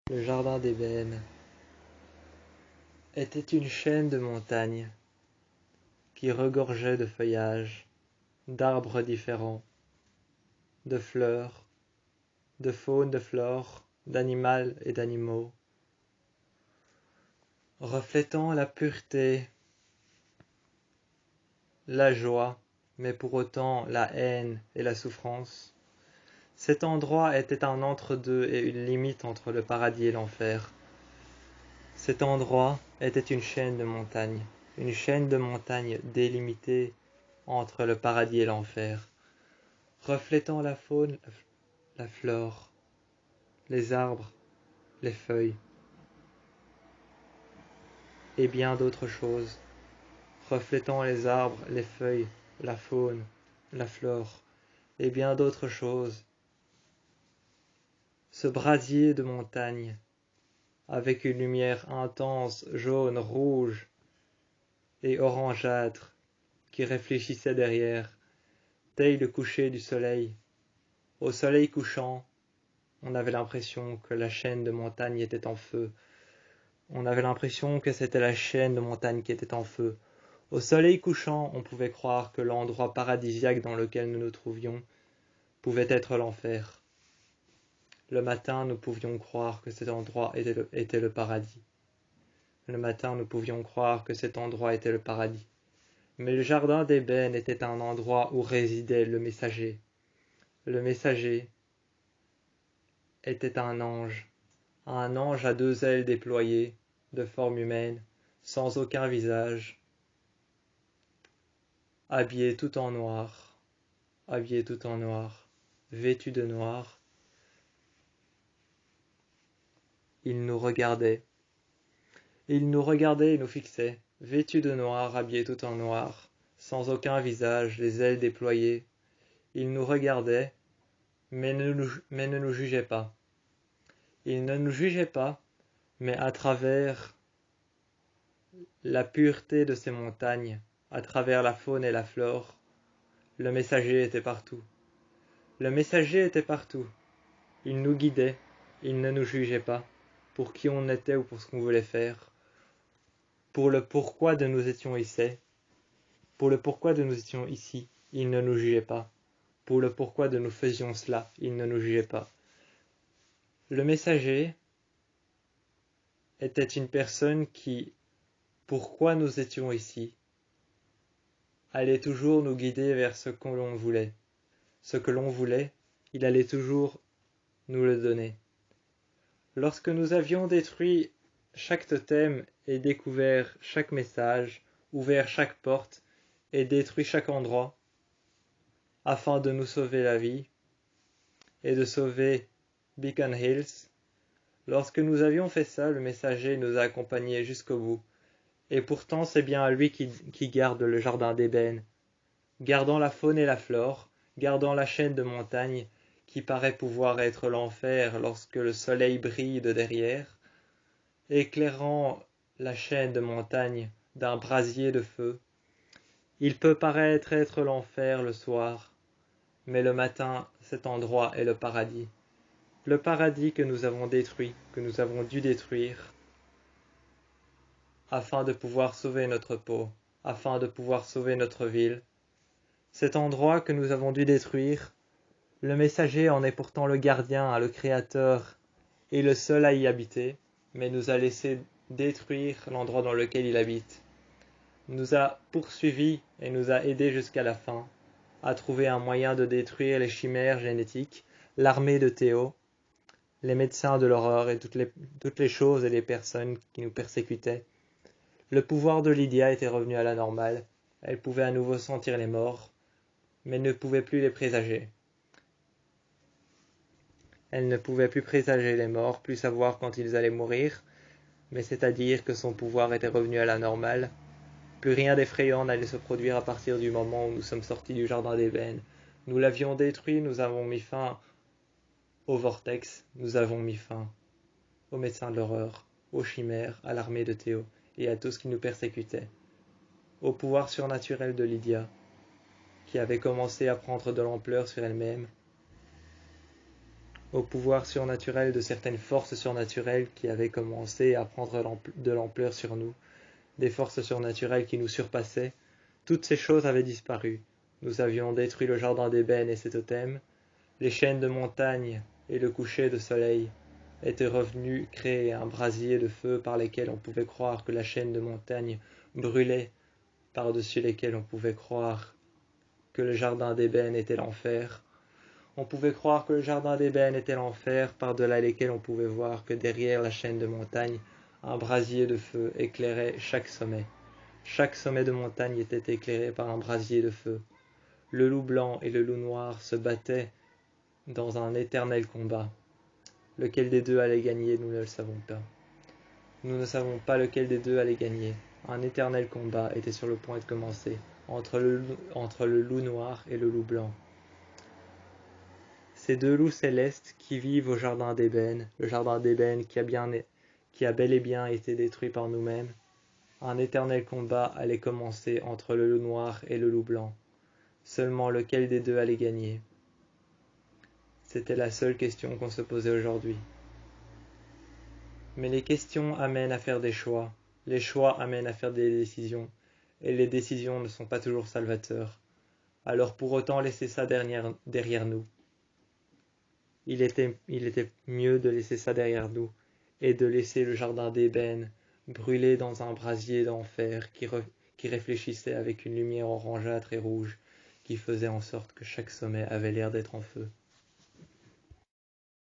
Le jardin d'Ébène était une chaîne de montagnes qui regorgeait de feuillages, d'arbres différents, de fleurs, de faune, de flore, d'animal et d'animaux, reflétant la pureté, la joie, mais pour autant la haine et la souffrance. Cet endroit était un entre-deux et une limite entre le paradis et l'enfer. Cet endroit était une chaîne de montagnes délimitée entre le paradis et l'enfer, reflétant la faune, la flore, les arbres, les feuilles, et bien d'autres choses, reflétant les arbres, les feuilles, la faune, la flore, et bien d'autres choses. Ce brasier de montagne, avec une lumière intense, jaune, rouge et orangeâtre, qui réfléchissait derrière, tel le coucher du soleil. Au soleil couchant, on avait l'impression que la chaîne de montagne était en feu. On avait l'impression que c'était la chaîne de montagne qui était en feu. Au soleil couchant, on pouvait croire que l'endroit paradisiaque dans lequel nous nous trouvions pouvait être l'enfer. Le matin, nous pouvions croire que cet endroit était le paradis. Le matin, nous pouvions croire que cet endroit était le paradis. Mais le jardin d'Ébène était un endroit où résidait le messager. Le messager était un ange à deux ailes déployées, de forme humaine, sans aucun visage, habillé tout en noir, vêtu de noir. Il nous regardait. Il nous regardait et nous fixait, vêtu de noir, habillé tout en noir, sans aucun visage, les ailes déployées. Il nous regardait, mais ne nous jugeait pas. Il ne nous jugeait pas, mais à travers la pureté de ces montagnes, à travers la faune et la flore, le messager était partout. Le messager était partout. Il nous guidait, il ne nous jugeait pas, pour qui on était ou pour ce qu'on voulait faire, pour le pourquoi de nous étions ici. Pour le pourquoi de nous étions ici, il ne nous jugeait pas. Pour le pourquoi de nous faisions cela, il ne nous jugeait pas. Le messager était une personne qui, pourquoi nous étions ici, allait toujours nous guider vers ce que l'on voulait. Ce que l'on voulait, il allait toujours nous le donner. Lorsque nous avions détruit chaque totem et découvert chaque message, ouvert chaque porte et détruit chaque endroit, afin de nous sauver la vie et de sauver Beacon Hills, lorsque nous avions fait ça, le messager nous a accompagnés jusqu'au bout. Et pourtant, c'est bien à lui qui garde le jardin d'ébène, gardant la faune et la flore, gardant la chaîne de montagnes qui paraît pouvoir être l'enfer lorsque le soleil brille de derrière, éclairant la chaîne de montagnes d'un brasier de feu. Il peut paraître être l'enfer le soir, mais le matin, cet endroit est le paradis. Le paradis que nous avons détruit, que nous avons dû détruire, afin de pouvoir sauver notre peau, afin de pouvoir sauver notre ville. Cet endroit que nous avons dû détruire, le messager en est pourtant le gardien, le créateur, et le seul à y habiter, mais nous a laissé détruire l'endroit dans lequel il habite. Nous a poursuivis et nous a aidés jusqu'à la fin, à trouver un moyen de détruire les chimères génétiques, l'armée de Théo, les médecins de l'horreur et toutes les choses et les personnes qui nous persécutaient. Le pouvoir de Lydia était revenu à la normale, elle pouvait à nouveau sentir les morts, mais ne pouvait plus les présager. Elle ne pouvait plus présager les morts, plus savoir quand ils allaient mourir, mais c'est-à-dire que son pouvoir était revenu à la normale. Plus rien d'effrayant n'allait se produire à partir du moment où nous sommes sortis du jardin d'Ébène. Nous l'avions détruit, nous avons mis fin au vortex, nous avons mis fin aux médecins de l'horreur, aux chimères, à l'armée de Théo et à tout ce qui nous persécutait, au pouvoir surnaturel de Lydia, qui avait commencé à prendre de l'ampleur sur elle-même, au pouvoir surnaturel de certaines forces surnaturelles qui avaient commencé à prendre de l'ampleur sur nous, des forces surnaturelles qui nous surpassaient, toutes ces choses avaient disparu. Nous avions détruit le jardin d'ébène et ses totems, les chaînes de montagnes et le coucher de soleil étaient revenus créer un brasier de feu par lesquels on pouvait croire que la chaîne de montagnes brûlait, par-dessus lesquels on pouvait croire que le jardin d'ébène était l'enfer. On pouvait croire que le jardin d'ébène était l'enfer, par-delà lesquels on pouvait voir que derrière la chaîne de montagnes, un brasier de feu éclairait chaque sommet. Chaque sommet de montagne était éclairé par un brasier de feu. Le loup blanc et le loup noir se battaient dans un éternel combat. Lequel des deux allait gagner, nous ne le savons pas. Nous ne savons pas lequel des deux allait gagner. Un éternel combat était sur le point de commencer entre le loup noir et le loup blanc. Ces deux loups célestes qui vivent au jardin d'ébène, le jardin d'ébène qui a bel et bien été détruit par nous-mêmes, un éternel combat allait commencer entre le loup noir et le loup blanc. Seulement lequel des deux allait gagner? C'était la seule question qu'on se posait aujourd'hui. Mais les questions amènent à faire des choix, les choix amènent à faire des décisions, et les décisions ne sont pas toujours salvateurs. Alors pour autant laisser ça derrière nous. Il était mieux de laisser ça derrière nous, et de laisser le jardin d'ébène brûler dans un brasier d'enfer qui réfléchissait avec une lumière orangeâtre et rouge, qui faisait en sorte que chaque sommet avait l'air d'être en feu.